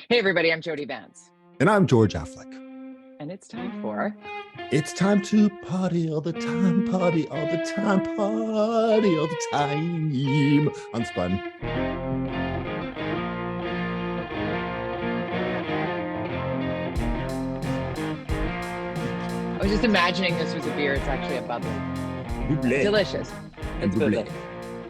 Hey everybody, I'm Jody Vance. And I'm George-Affleck. And it's time for... It's time to party all the time, party all the time, party all the time. Unspun. I was just imagining this was a beer. It's actually a bubbly. Bubbly. Delicious. It's bubbly.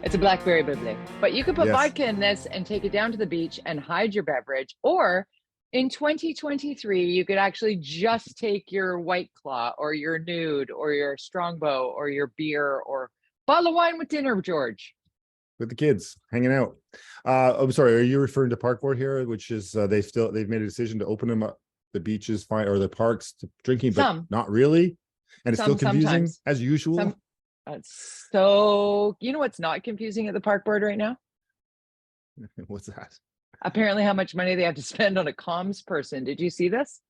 It's a blackberry bubbly. But you could put vodka in this and take it down to the beach and hide your beverage. Or in 2023, you could actually just take your White Claw or your Nude or your Strongbow or your beer or bottle of wine with dinner, George. With the kids hanging out. I'm sorry, are you referring to Park Board here, which is they've made a decision to open them up, the beaches fine or the parks to drinking, but not really, and it's still confusing sometimes. As usual. So you know what's not confusing at the Park Board right now? What's that? Apparently how much money they have to spend on a comms person. Did you see this?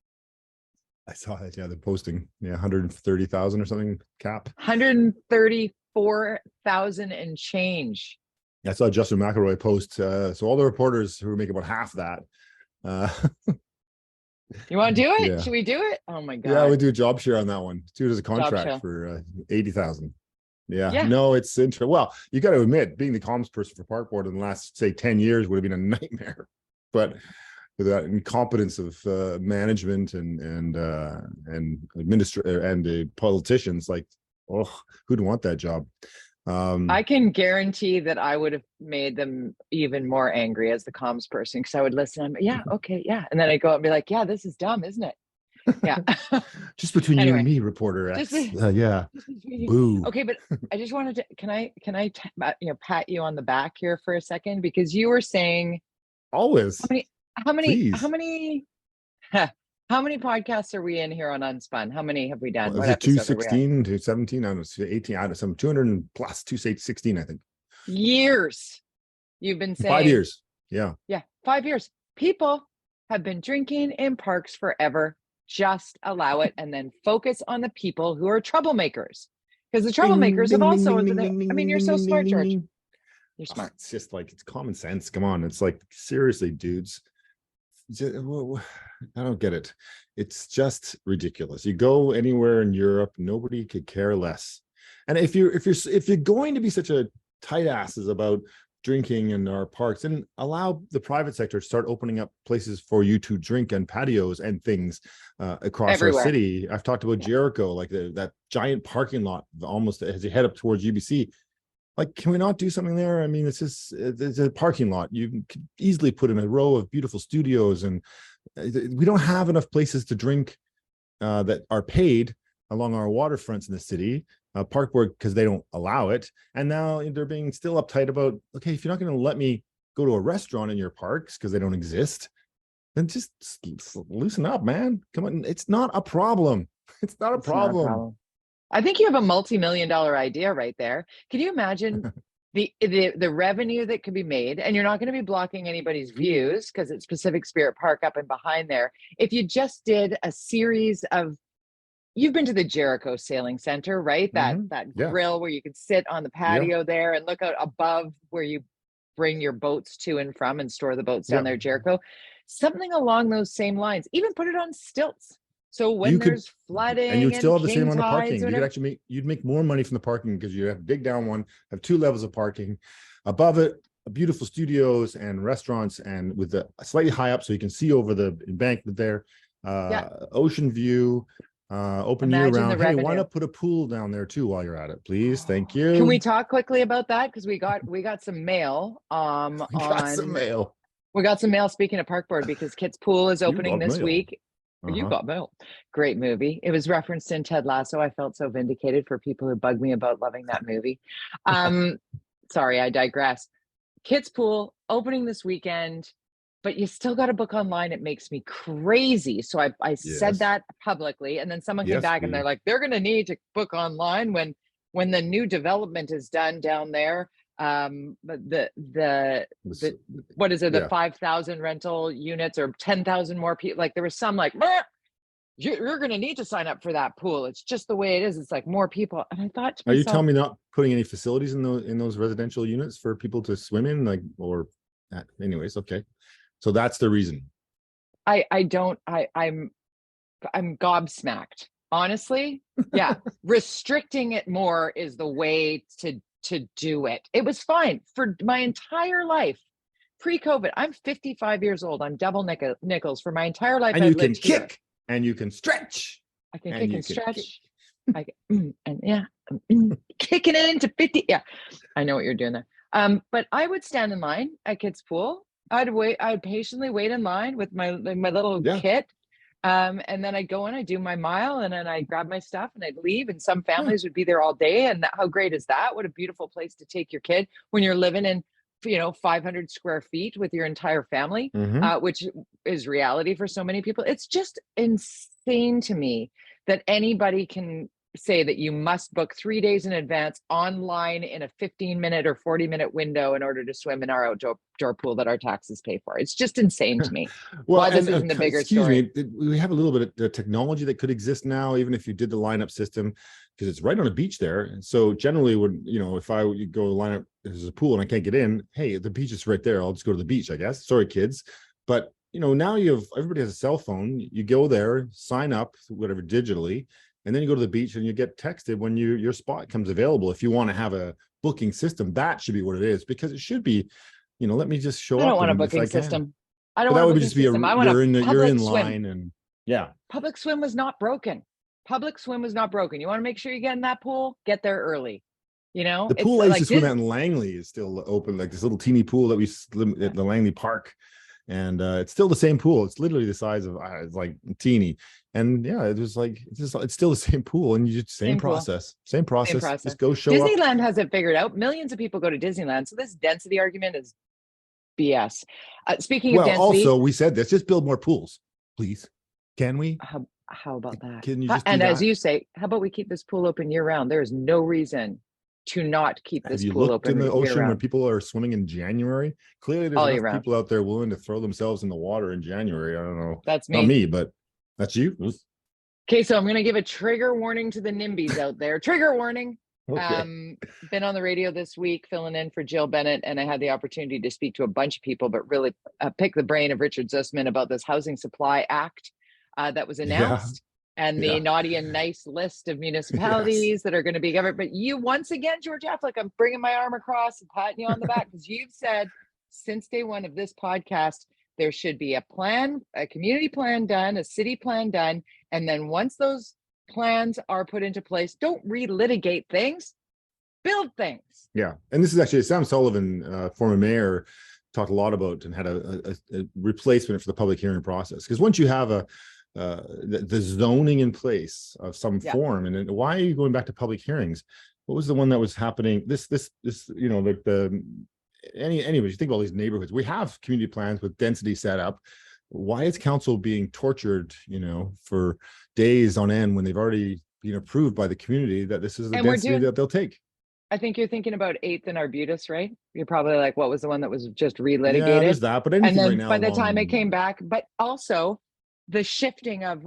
I saw that. Yeah, they're posting 130,000 or something cap. 134,000 and change. I saw Justin McElroy post. So all the reporters who are making about half that. You want to do it? Yeah. Should we do it? Oh my god. Yeah, we do a job share on that one. Do it as a contract for 80,000. Yeah. No, it's interesting. Well, you got to admit, being the comms person for Park Board in the last, say, 10 years would have been a nightmare. But with that incompetence of management and administrator and the politicians, like, oh, who'd want that job? I can guarantee that I would have made them even more angry as the comms person, because I would listen. I'm, yeah, okay, yeah, and then I go up and be like, yeah, this is dumb, isn't it? Yeah. Just between you and me, reporter X. Yeah. Boo. Okay, but I just wanted to. Can I pat you on the back here for a second, because you were saying always how many podcasts are we in here on Unspun? How many have we done? Well, is it 216, 217? I don't know, 18 out of some 200 plus 216, I think. Years. You've been saying 5 years. Yeah. Yeah, 5 years. People have been drinking in parks forever. Just allow it, and then focus on the people who are troublemakers. Because the troublemakers have also, I mean, you're so smart, George. You're smart. It's just like, it's common sense. Come on. It's like, seriously, dudes. I don't get it. It's just ridiculous. You go anywhere in Europe, nobody could care less. And if you're going to be such a tight asses about drinking in our parks, and allow the private sector to start opening up places for you to drink and patios and things across everywhere. Our city. I've talked about Jericho, like that giant parking lot almost as you head up towards UBC. Like, can we not do something there? I mean, it's a parking lot. You could easily put in a row of beautiful studios, and we don't have enough places to drink that are paid along our waterfronts in the city. Park Board, because they don't allow it, and now they're being still uptight about, okay, if you're not going to let me go to a restaurant in your parks because they don't exist, then just loosen up, man. Come on, it's not a problem. It's not a problem. I think you have a multi-million-dollar idea right there. Can you imagine the revenue that could be made? And you're not going to be blocking anybody's views because it's Pacific Spirit Park up and behind there. If you just did a series of, you've been to the Jericho Sailing Center, right? That grill where you can sit on the patio there and look out above where you bring your boats to and from and store the boats down there, Jericho. Something along those same lines. Even put it on stilts. So when there's flooding, and you'd still have the same amount of parking. You could actually you'd make more money from the parking, because you have to dig down one, have 2 levels of parking. Above it, beautiful studios and restaurants, and with the slightly high up so you can see over the embankment there. Ocean view. Open year round. Hey, why not put a pool down there too while you're at it, please? Thank you. Can we talk quickly about that? Because we got some mail. We got some mail. Speaking of Park Board, because Kit's Pool is opening this week. You got mail. Great movie. It was referenced in Ted Lasso. I felt so vindicated for people who bug me about loving that movie. Sorry, I digress. Kit's Pool opening this weekend, but you still got to book online. It makes me crazy. So I said that publicly, and then someone came back and they're like, they're going to need to book online when the new development is done down there. But what is it? The 5,000 rental units or 10,000 more people. Like there was some like, you're going to need to sign up for that pool. It's just the way it is. It's like more people. And I thought to myself, are you telling me not putting any facilities in those residential units for people to swim in, like, or anyways? Okay. So that's the reason. I'm gobsmacked. Honestly, yeah. Restricting it more is the way to do it. It was fine for my entire life. Pre-COVID, I'm 55 years old. I'm double nickels for my entire life. And I've you can lived here. kick and you can stretch. I can kick and stretch. I can, and yeah, kicking it into 50. Yeah, I know what you're doing there. But I would stand in line at kids' pool. I'd patiently wait in line with my little kit. And then I'd go in, I'd do my mile, and then I'd grab my stuff and I'd leave. And some families would be there all day. And how great is that? What a beautiful place to take your kid when you're living in, 500 square feet with your entire family, which is reality for so many people. It's just insane to me that anybody can say that you must book 3 days in advance online in a 15-minute or 40-minute window in order to swim in our outdoor pool that our taxes pay for. It's just insane to me. Well, why this isn't the bigger story. We have a little bit of the technology that could exist now, even if you did the lineup system, because it's right on a beach there. And so generally when, if I would go line up, there's a pool and I can't get in, hey, the beach is right there. I'll just go to the beach, I guess. Sorry, kids. But now everybody has a cell phone. You go there, sign up, whatever, digitally, and then you go to the beach and you get texted when your spot comes available. If you want to have a booking system, that should be what it is, because it should be, let me just show up. I don't want a booking system. I don't want a booking system. You're in line and yeah. Public swim was not broken. Public swim was not broken. You want to make sure you get in that pool, get there early. The pool I used to swim at in Langley is still open, like this little teeny pool that we swim at the Langley Park. And it's still the same pool. It's literally the size of it's like teeny. And yeah, it was like it's still the same pool, and you just same process. Just go show up. Disneyland has it figured out. Millions of people go to Disneyland, so this density argument is BS. Speaking of density, also we said this: just build more pools, please. Can we? How about that? Can you just? And as you say, how about we keep this pool open year round? There is no reason to not keep this pool open. In the ocean where people are swimming in January? Clearly, there's enough people out there willing to throw themselves in the water in January. I don't know. That's me. Not me, but that's you. Okay, so I'm going to give a trigger warning to the NIMBYs out there. Trigger warning. Okay. Been on the radio this week filling in for Jill Bennett, and I had the opportunity to speak to a bunch of people, but really pick the brain of Richard Zussman about this Housing Supply Act that was announced. And the naughty and nice list of municipalities that are going to be governed. But you, once again, George-Affleck, I'm bringing my arm across and patting you on the back, because you've said since day one of this podcast, there should be a plan, a community plan done, a city plan done. And then once those plans are put into place, don't relitigate things, build things. Yeah. And this is actually Sam Sullivan, former mayor, talked a lot about and had a replacement for the public hearing process. Because once you have the zoning in place of some form, and then why are you going back to public hearings? What was the one that was happening? This like anyways, you think about all these neighborhoods, we have community plans with density set up. Why is council being tortured, for days on end when they've already been approved by the community that this is the density that they'll take? I think you're thinking about 8th and Arbutus, right? You're probably like, what was the one that was just relitigated? Yeah, there's that, but anything and then right now by the time it came back, but also the shifting of,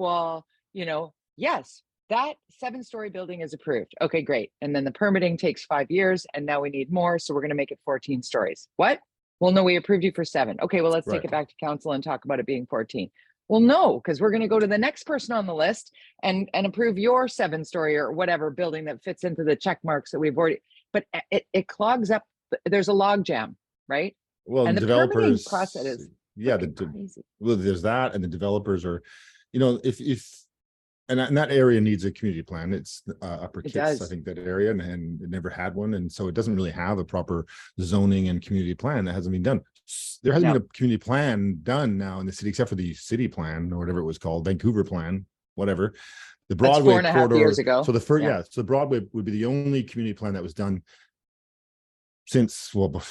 yes, that 7-story building is approved. Okay, great. And then the permitting takes 5 years, and now we need more, so we're going to make it 14 stories. What? Well, no, we approved you for 7. Okay, well, let's take it back to council and talk about it being 14. Well, no, because we're going to go to the next person on the list and approve your 7-story or whatever building that fits into the check marks that we've already, but it clogs up. There's a log jam, right? Well, and the developers process is crazy. Well, there's that, and the developers are, and that area needs a community plan. It's Upper Kits, I think, that area, and it never had one, and so it doesn't really have a proper zoning and community plan. That hasn't been done. There hasn't been a community plan done now in the city, except for the city plan or whatever it was called, Vancouver plan, whatever. The Broadway That's 4.5 corridor. years ago. So the first, so Broadway would be the only community plan that was done since, well,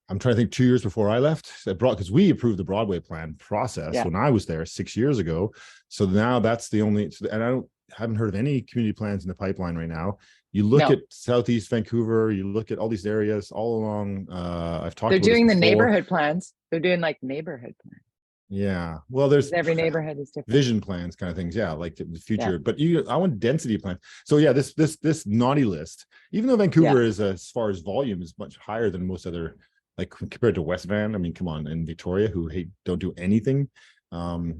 I'm trying to think, 2 years before I left, because we approved the Broadway plan process when I was there 6 years ago. So now that's the only, and I haven't heard of any community plans in the pipeline right now. You look at Southeast Vancouver, you look at all these areas all along. I've talked. They're doing the neighborhood plans. They're doing like neighborhood plans. Yeah, well, there's every neighborhood is different. Vision plans, kind of things. Yeah, like the future. But I want density plans. So yeah, this naughty list. Even though Vancouver is, as far as volume, is much higher than most other, like compared to West Van. I mean, come on, and Victoria, who don't do anything.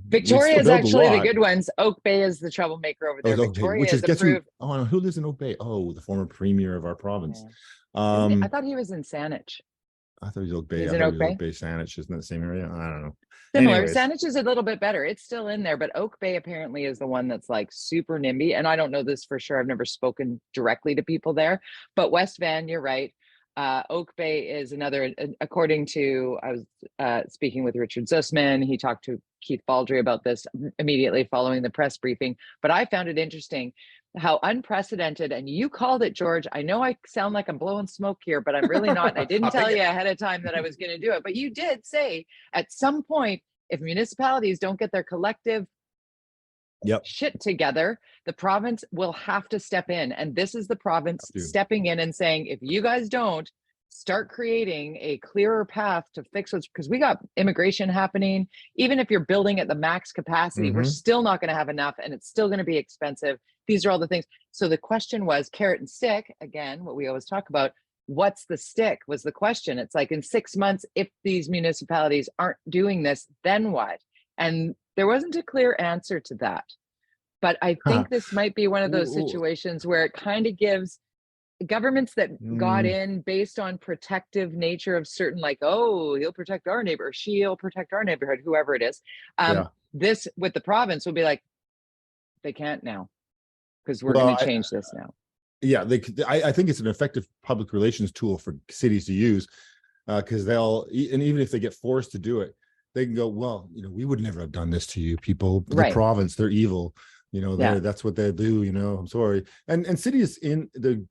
Victoria is actually the good ones. Oak Bay is the troublemaker over there. Victoria which is guess approved. who lives in Oak Bay? Oh, the former premier of our province. I thought he was in Saanich. I thought he was Oak Bay. He's I in thought Oak he was Bay. Oak Bay, Saanich. Isn't that the same area? I don't know. Similar. Anyways. Saanich is a little bit better. It's still in there, but Oak Bay apparently is the one that's like super NIMBY. And I don't know this for sure. I've never spoken directly to people there. But West Van, you're right. Oak Bay is another, according to, I was speaking with Richard Zussman. He talked to Keith Baldry about this immediately following the press briefing. But I found it interesting how unprecedented, and you called it, George. I know I sound like I'm blowing smoke here, but I'm really not. And I didn't tell you ahead of time that I was going to do it. But you did say at some point, if municipalities don't get their collective shit together, the province will have to step in. And this is the province stepping in and saying, if you guys don't start creating a clearer path to fix what's, because we got immigration happening, even if you're building at the max capacity, we're still not going to have enough and it's still going to be expensive. These are all the things. So the question was carrot and stick, again, what we always talk about. What's the stick was the question. It's like in 6 months, if these municipalities aren't doing this, then what? And there wasn't a clear answer to that. But I think this might be one of those situations where it kind of gives governments that got in based on protective nature of certain, like, oh, he'll protect our neighbor, or she'll protect our neighborhood, whoever it is. This with the province will be like, they can't now because we're going to change this now. Yeah, I think it's an effective public relations tool for cities to use because and even if they get forced to do it, they can go, well, we would never have done this to you people. The province, they're evil. That's what they do. I'm sorry. And cities in the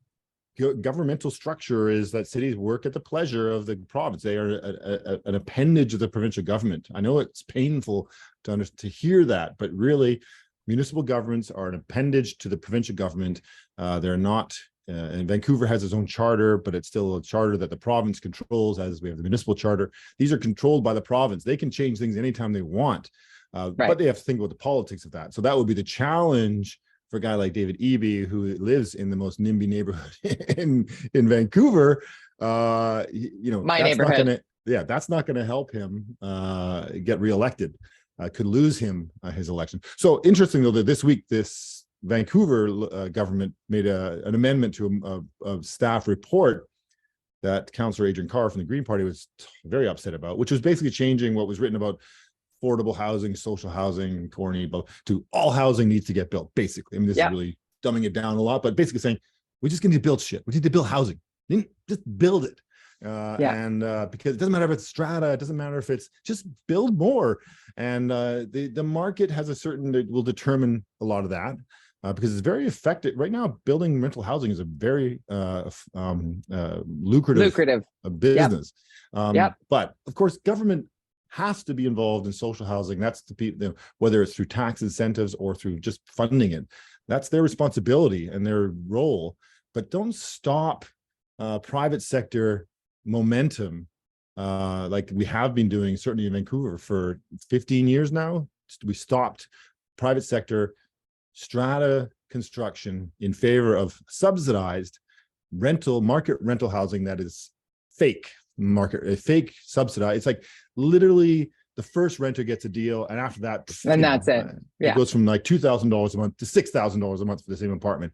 governmental structure is that cities work at the pleasure of the province. They are an appendage of the provincial government. I know it's painful to hear that, but really, municipal governments are an appendage to the provincial government. They're not, and Vancouver has its own charter, but it's still a charter that the province controls, as we have the municipal charter. These are controlled by the province. They can change things anytime they want, but they have to think about the politics of that. So that would be the challenge for a guy like David-Eby, who lives in the most NIMBY neighborhood in Vancouver. My neighborhood. That's not going to help him get reelected. Could lose him his election. So interesting though that this week this Vancouver government made an amendment to a staff report that Councillor Adrian Carr from the Green Party was very upset about, which was basically changing what was written about affordable housing, social housing, corny, but to all housing needs to get built. Basically, I mean, this is really dumbing it down a lot, but basically saying we just need to build shit. We need to build housing. Just build it. And because it doesn't matter if it's strata, it doesn't matter if it's just build more. And the market has a certain that will determine a lot of that because it's very effective right now. Building rental housing is a very lucrative business. But of course, government has to be involved in social housing. That's whether it's through tax incentives or through just funding it. That's their responsibility and their role. But don't stop private sector momentum like we have been doing certainly in Vancouver for 15 years now. We stopped private sector strata construction in favor of subsidized market rental housing that is fake subsidized. It's like literally the first renter gets a deal and after that that's it. It goes from like $2,000 a month to $6,000 a month for the same apartment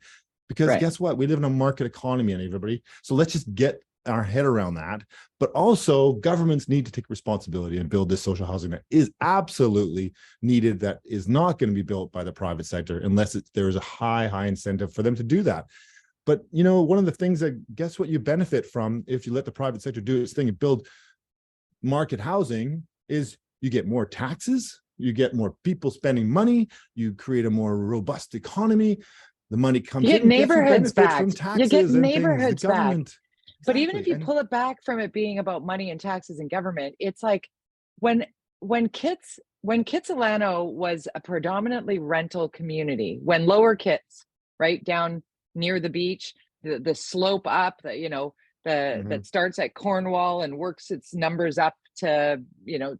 because guess what, we live in a market economy and everybody, so let's just get our head around that. But also governments need to take responsibility and build this social housing that is absolutely needed, that is not going to be built by the private sector unless there is a high incentive for them to do that. But one of the things that guess what you benefit from if you let the private sector do its thing and build market housing is you get more taxes, you get more people spending money, you create a more robust economy, the money comes in, you get neighborhoods back from taxes, you get and neighborhoods back. But even if you pull it back from it being about money and taxes and government, it's like when Kitsilano was a predominantly rental community, when Lower Kits, right down near the beach, the slope up, that starts at Cornwall and works its numbers up to,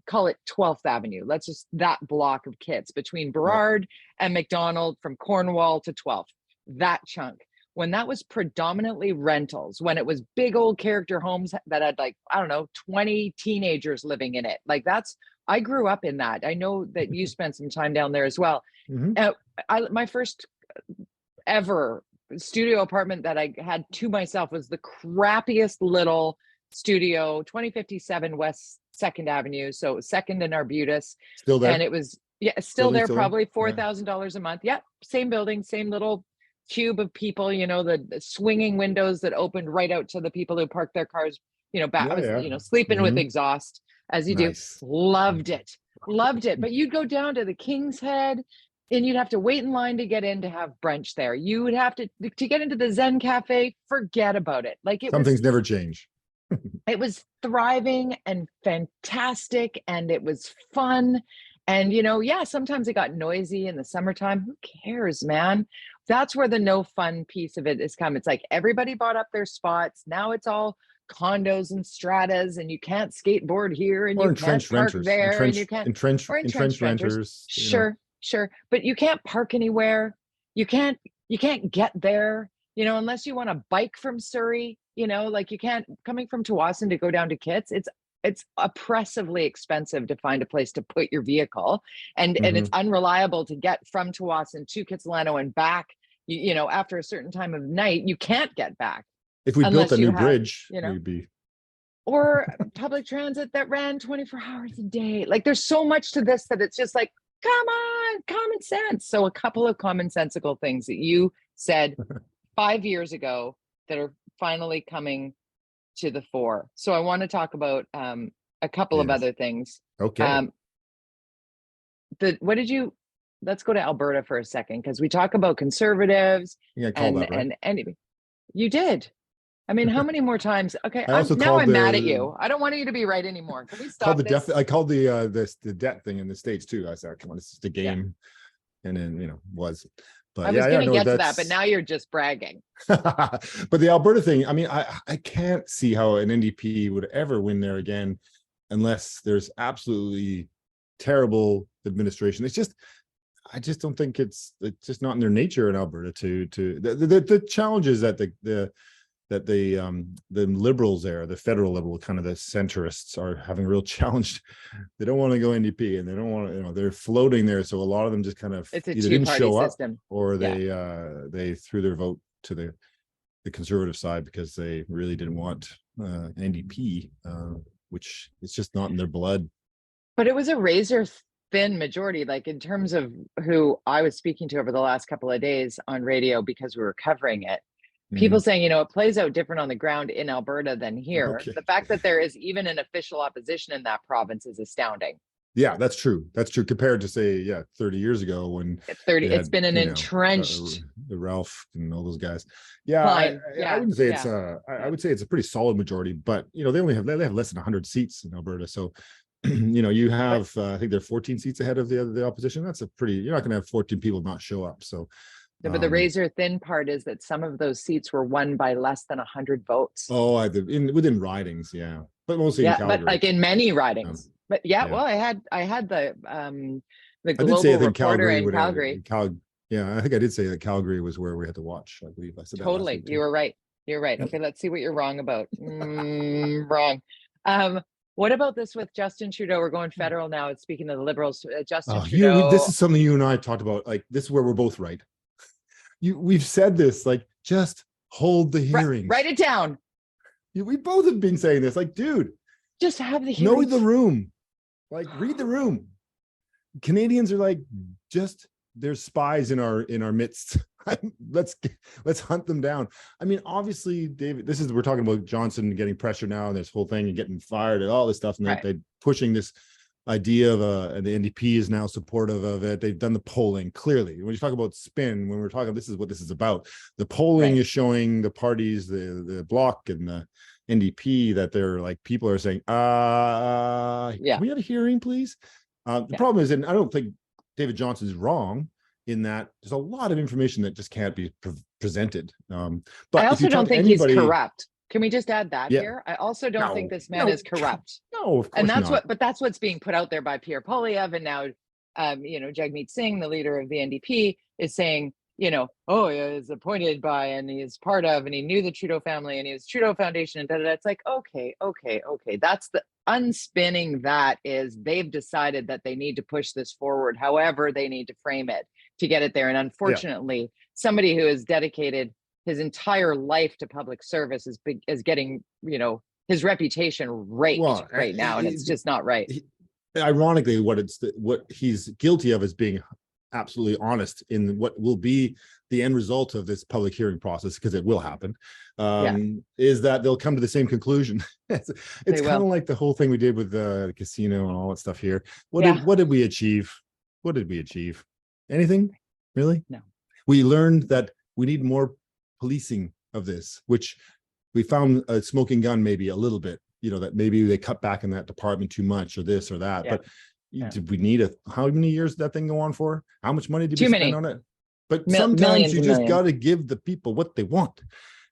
call it 12th Avenue. Let's just that block of Kits between Burrard and McDonald from Cornwall to 12th, that chunk. when that was predominantly rentals, when it was big old character homes that had like, I don't know, 20 teenagers living in it. Like I grew up in that. I know that you spent some time down there as well. My first ever studio apartment that I had to myself was the crappiest little studio, 2057 West 2nd Avenue. So 2nd and Arbutus. Still there? And it was, still there, probably $4,000 a month. Yeah, same building, same little cube of people, the swinging windows that opened right out to the people who parked their cars, back, sleeping with exhaust, as you do. Loved it. But you'd go down to the King's Head and you'd have to wait in line to get in to have brunch there. You would have to get into the Zen Cafe, forget about it. Like some things never change. It was thriving and fantastic, and it was fun. And, sometimes it got noisy in the summertime. Who cares, man? That's where the no fun piece of it has come. It's like everybody bought up their spots. Now it's all condos and stratas, and you can't skateboard here, and you can't park there, and you can't entrenched renters. Sure. But you can't park anywhere. You can't get there, unless you want a bike from Surrey, like you can't, coming from Tsawwassen to go down to Kits. It's oppressively expensive to find a place to put your vehicle, and it's unreliable to get from Tsawwassen to Kitsilano and back. After a certain time of night, you can't get back. If we built a new bridge, we'd be. Or public transit that ran 24 hours a day. Like there's so much to this that it's just like, come on, common sense. So a couple of commonsensical things that you said 5 years ago that are finally coming to the fore. So I want to talk about a couple of other things. Okay. Let's go to Alberta for a second, because we talk about conservatives and you did. I mean, how many more times? Okay, I'm mad at you. I don't want you to be right anymore. Can we stop this? I called the debt thing in the States too. I said, come on, it's just a game. And then, was. But I was going to get to that, but now you're just bragging. But the Alberta thing, I mean, I can't see how an NDP would ever win there again unless there's absolutely terrible administration. I just don't think it's just not in their nature in Alberta to the challenges that the Liberals there, the federal level, kind of the centrists, are having a real challenge. They don't want to go NDP, and they don't want to, they're floating there. So a lot of them just kind of either didn't show system. Up, or they threw their vote to the conservative side because they really didn't want NDP, which is just not in their blood. But it was a razor thin majority, like in terms of who I was speaking to over the last couple of days on radio, because we were covering it. People saying, it plays out different on the ground in Alberta than here. Okay. The fact that there is even an official opposition in that province is astounding. Yeah, that's true. That's true compared to, say, 30 years ago when it's been an entrenched the Ralph and all those guys. I wouldn't say it's I would say it's a pretty solid majority, but they have less than 100 seats in Alberta. So you have I think they're 14 seats ahead of the opposition. That's you're not going to have 14 people not show up. So but the razor thin part is that some of those seats were won by less than 100 votes. Oh, within ridings, but mostly in Calgary. But like in many ridings. But well, I had the global reporter in Calgary. I think I did say that Calgary was where we had to watch. I believe I said totally. You were right. You're right. Okay, let's see what you're wrong about. Wrong. What about this with Justin Trudeau? We're going federal now. It's speaking of the Liberals. Justin Trudeau. This is something you and I talked about. Like, this is where we're both right. We've said this, like, just hold the hearings. Write it down. We both have been saying this, like, dude, just have the hearings. Know the room, like, read the room. Canadians are like, there's spies in our midst. Let's hunt them down. I mean, obviously, David, we're talking about Johnson getting pressure now, and this whole thing and getting fired and all this stuff, and they're pushing this idea of the NDP is now supportive of it. They've done the polling clearly. When you talk about spin, when we're talking, this is what this is about. The polling is showing the parties, the Bloc and the NDP, that they're like, people are saying, can we have a hearing, please? The problem is, and I don't think David Johnson is wrong in that there's a lot of information that just can't be presented. But I also don't think he's corrupt. Can we just add that here? I also don't think this man is corrupt. No, of course and that's not. But that's what's being put out there by Pierre Poilievre, and now, Jagmeet Singh, the leader of the NDP, is saying, oh, he was appointed by and he's part of and he knew the Trudeau family and he was Trudeau Foundation and da-da-da. It's like, okay. That's the unspinning. That is, they've decided that they need to push this forward, however they need to frame it to get it there. And unfortunately, somebody who has dedicated his entire life to public service is getting, his reputation raked right now. And it's just not right. Ironically, what he's guilty of is being absolutely honest in what will be the end result of this public hearing process, because it will happen, is that they'll come to the same conclusion. It's kind of like the whole thing we did with the casino and all that stuff here. What did we achieve? What did we achieve? Anything? Really? No. We learned that we need more policing of this, which we found a smoking gun maybe a little bit, that maybe they cut back in that department too much or this or that. But did we need how many years did that thing go on for? How much money did we spend on it? But sometimes you just got to give the people what they want.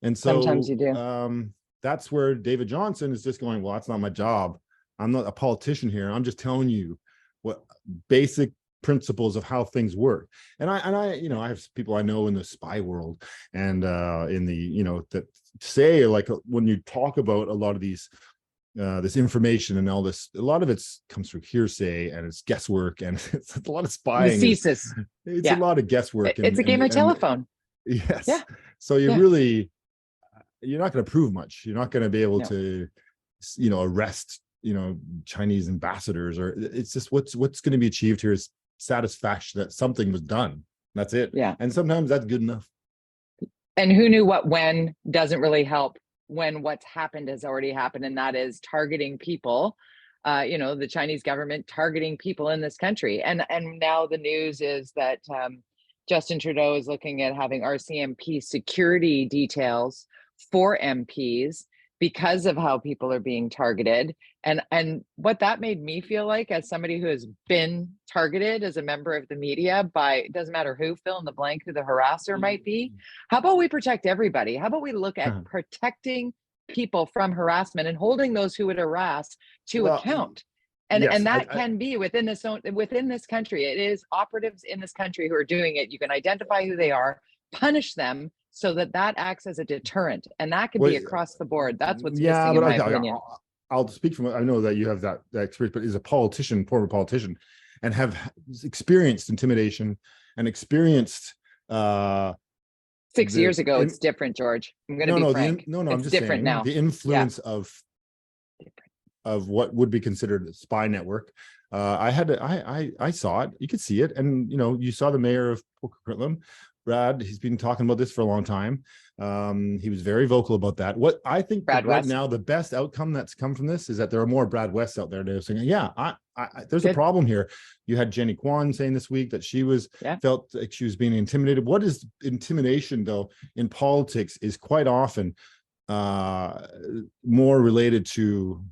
And so sometimes you do. That's where David Johnson is just going, well, that's not my job. I'm not a politician here. I'm just telling you what basic principles of how things work. And I have people I know in the spy world and in the, that say, like, when you talk about a lot of these this information and all this, a lot of it comes through hearsay and it's guesswork and it's a lot of spying. It's a lot of guesswork. It's a game of telephone. Yes. Yeah. So you're not going to prove much. You're not going to be able to, arrest, Chinese ambassadors, or it's just what's going to be achieved here is satisfaction that something was done. That's it. Yeah. And sometimes that's good enough. And who knew what when doesn't really help when what's happened has already happened, and that is targeting people, the Chinese government targeting people in this country. And now the news is that Justin Trudeau is looking at having RCMP security details for MPs because of how people are being targeted. And what that made me feel like, as somebody who has been targeted as a member of the media by, it doesn't matter who, fill in the blank, who the harasser might be. How about we protect everybody? How about we look at protecting people from harassment and holding those who would harass to account? And that can be within this country. It is operatives in this country who are doing it. You can identify who they are, punish them, so that acts as a deterrent, and that can be across the board. That's what's missing, in my opinion. I'll speak from, I know that you have that experience, but as a politician, former politician, and have experienced intimidation and experienced 6 years ago, it's different, George. I'm going to be frank. I'm just different saying now. The influence of what would be considered a spy network. I saw it. You could see it, and you saw the mayor of Port Coquitlam, Brad. He's been talking about this for a long time. He was very vocal about that. What I think right now, the best outcome that's come from this is that there are more Brad Wests out there that are saying, there's a problem here. You had Jenny Kwan saying this week that she felt like she was being intimidated. What is intimidation, though, in politics is quite often more related to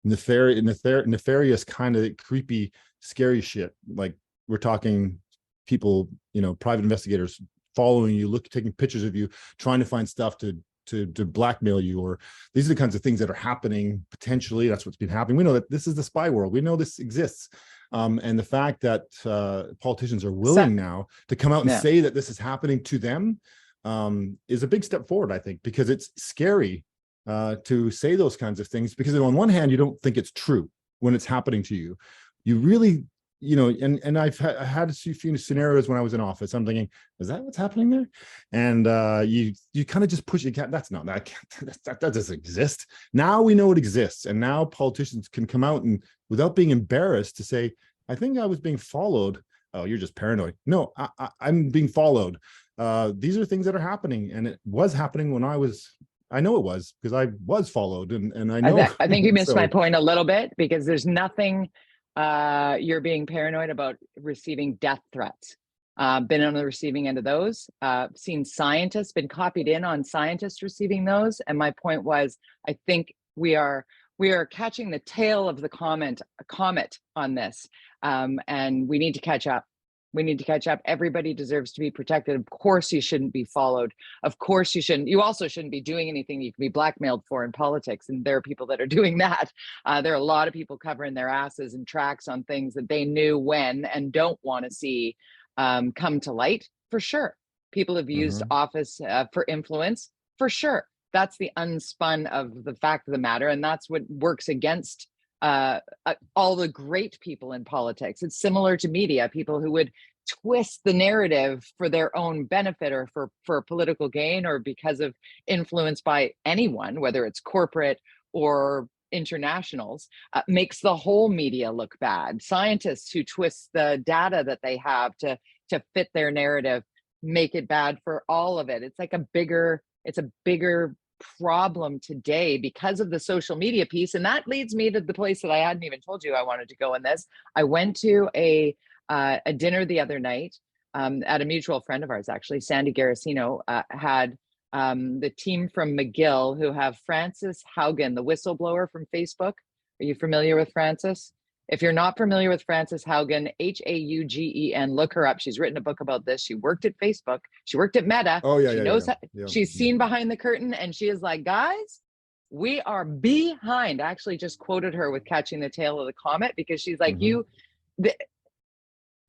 nefarious kind of creepy, scary shit. Like, we're talking people, private investigators following you, taking pictures of you, trying to find stuff to blackmail you, or these are the kinds of things that are happening potentially. That's what's been happening. We know that this is the spy world. We know this exists. And the fact that politicians are willing now to come out and say that this is happening to them is a big step forward, I think, because it's scary to say those kinds of things, because on one hand, you don't think it's true when it's happening to you. You really, and I've had a few scenarios when I was in office. I'm thinking, is that what's happening there? And you kind of just push it. That's not that doesn't exist. Now we know it exists, and now politicians can come out and, without being embarrassed, to say, I think I was being followed. Oh, you're just paranoid. No, I'm being followed. These are things that are happening, and it was happening when I know it was, because I was followed, and I know. I think you missed my point a little bit, because there's nothing you're being paranoid about receiving death threats. Been on the receiving end of those, seen scientists, been copied in on scientists receiving those. And my point was, I think we are catching the tail of the comet on this. And we need to catch up. We need to catch up. Everybody deserves to be protected. Of course, you shouldn't be followed. Of course, you also shouldn't be doing anything you can be blackmailed for in politics. And there are people that are doing that. There are a lot of people covering their asses and tracks on things that they knew when and don't want to see come to light, for sure. People have used office for influence, for sure. That's the unspun of the fact of the matter, and that's what works against all the great people in politics. It's similar to media, people who would twist the narrative for their own benefit or for political gain or because of influence by anyone, whether it's corporate or internationals, makes the whole media look bad. Scientists who twist the data that they have to fit their narrative make it bad for all of it. It's like a bigger problem today because of the social media piece. And that leads me to the place that I hadn't even told you I wanted to go in this. I went to a dinner the other night at a mutual friend of ours, actually. Sandy Garasino had the team from McGill, who have Frances Haugen, the whistleblower from Facebook. Are you familiar with Frances? If you're not familiar with Frances Haugen, Haugen, look her up. She's written a book about this. She worked at Facebook. She worked at Meta. Oh, yeah, she knows how, she's seen behind the curtain, and she is like, guys, we are behind. I actually just quoted her with Catching the Tail of the Comet, because she's like,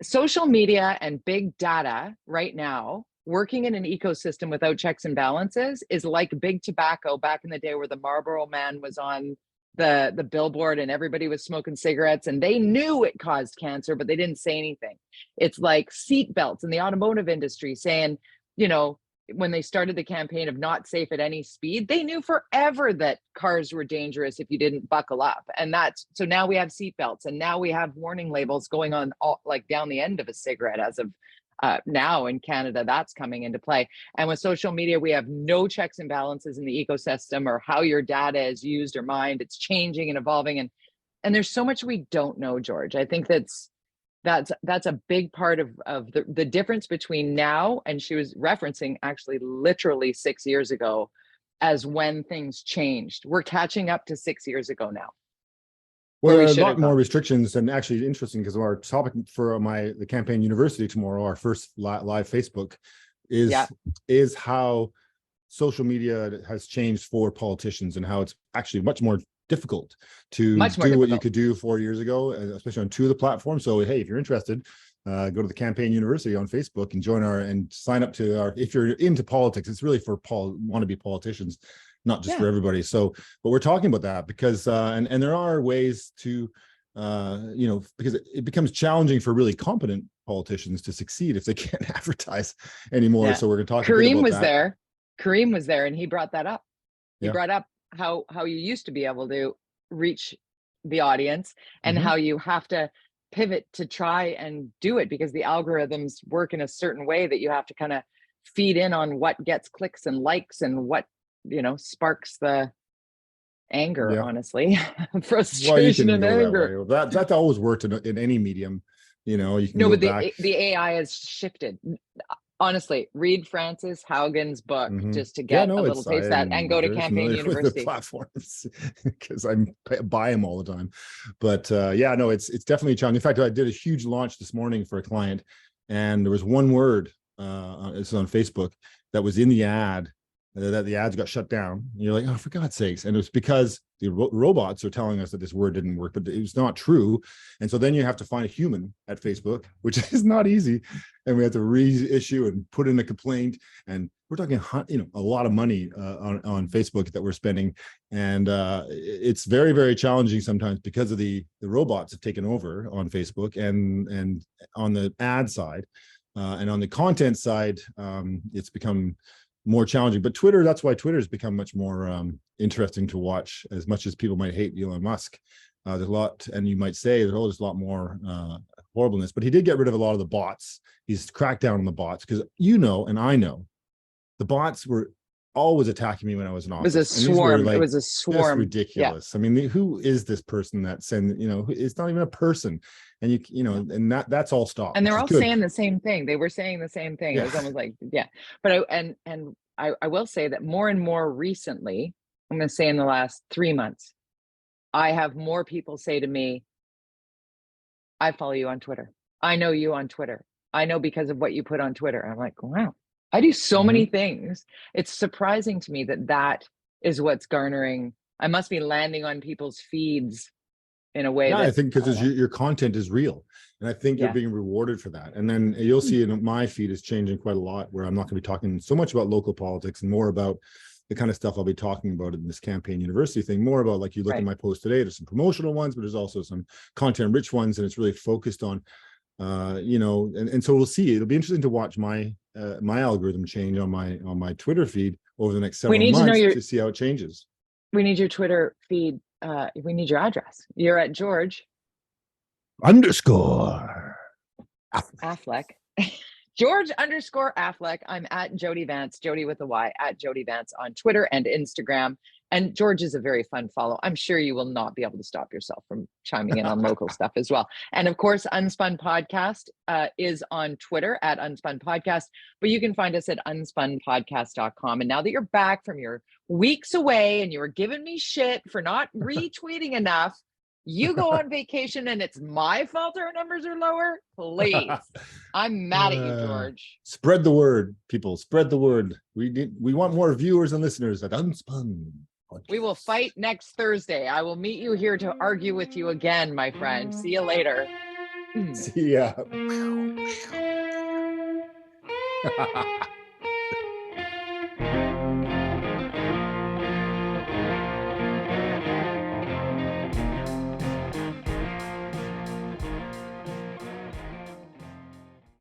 social media and big data right now, working in an ecosystem without checks and balances, is like big tobacco back in the day where the Marlboro Man was on the billboard and everybody was smoking cigarettes and they knew it caused cancer, but they didn't say anything. It's like seat belts in the automotive industry saying, when they started the campaign of not safe at any speed, they knew forever that cars were dangerous if you didn't buckle up. And so now we have seat belts, and now we have warning labels going on like down the end of a cigarette as of now in Canada. That's coming into play. And with social media, we have no checks and balances in the ecosystem or how your data is used or mined. It's changing and evolving. And there's so much we don't know, George. I think that's a big part of the difference between now, and she was referencing actually literally 6 years ago as when things changed. We're catching up to 6 years ago now. Well, there are a lot more restrictions, and actually interesting because our topic for the campaign university tomorrow, our first live Facebook, is how social media has changed for politicians and how it's actually much more difficult to do what you could do 4 years ago, especially on two of the platforms. So, hey, if you're interested, go to the campaign university on Facebook and join and sign up to our, if you're into politics, it's really for wannabe politicians, not just for everybody. So, but we're talking about that because, and there are ways to, because it becomes challenging for really competent politicians to succeed if they can't advertise anymore. So we're going to talk Kareem was there. Kareem was there, and he brought that up. He brought up how you used to be able to reach the audience and how you have to pivot to try and do it because the algorithms work in a certain way that you have to kind of feed in on what gets clicks and likes and what sparks the anger, honestly. Frustration and anger. That always worked in any medium. You can but the AI has shifted. Honestly, read Frances Haugen's book just to get a little taste of that, and go to Campaign University. With the platforms because I buy them all the time. But it's definitely a challenge. In fact, I did a huge launch this morning for a client, and there was one word, it's on Facebook, that was in the ad, that the ads got shut down. And you're like, oh, for God's sakes. And it was because the robots are telling us that this word didn't work, but it was not true. And so then you have to find a human at Facebook, which is not easy. And we have to reissue and put in a complaint. And we're talking, a lot of money on Facebook that we're spending. And it's very, very challenging sometimes because of the robots have taken over on Facebook and on the ad side. And on the content side, it's become more challenging. But Twitter, that's why Twitter has become much more interesting to watch. As much as people might hate Elon Musk, there's a lot, and you might say there's a lot more horribleness, but he did get rid of a lot of the bots. He's cracked down on the bots because and I know the bots were always attacking me when I was in office. It was a swarm. It was a swarm. Ridiculous. I mean, who is this person that it's not even a person. And and that's all stopped. And they're all saying the same thing. They were saying the same thing. It was almost like, But I will say that more and more recently, I'm going to say in the last 3 months, I have more people say to me, I follow you on Twitter. I know you on Twitter. I know because of what you put on Twitter. And I'm like, wow, I do so many things. It's surprising to me that is what's garnering. I must be landing on people's feeds in a way Yeah, that I think because your content is real, and I think you're being rewarded for that. And then you'll see in my feed is changing quite a lot, where I'm not going to be talking so much about local politics and more about the kind of stuff I'll be talking about in this campaign university thing. More about, like, you look at my post today, there's some promotional ones, but there's also some content rich ones, and it's really focused on you know, and so we'll see. It'll be interesting to watch my my algorithm change on my Twitter feed over the next several months to see how it changes. We need your Twitter feed. We need your address. You're at George _Affleck. George_Affleck. I'm at Jody Vance, Jody with a Y, at Jody Vance on Twitter and Instagram. And George is a very fun follow. I'm sure you will not be able to stop yourself from chiming in on local stuff as well. And of course, UnSpun Podcast is on Twitter at UnSpun Podcast, but you can find us at unspunpodcast.com. And now that you're back from your weeks away and you were giving me shit for not retweeting enough, you go on vacation and it's my fault our numbers are lower. Please. I'm mad at you, George. Spread the word, people. Spread the word. We want more viewers and listeners at UnSpun Podcast. We will fight next Thursday. I will meet you here to argue with you again, my friend. See you later. See ya.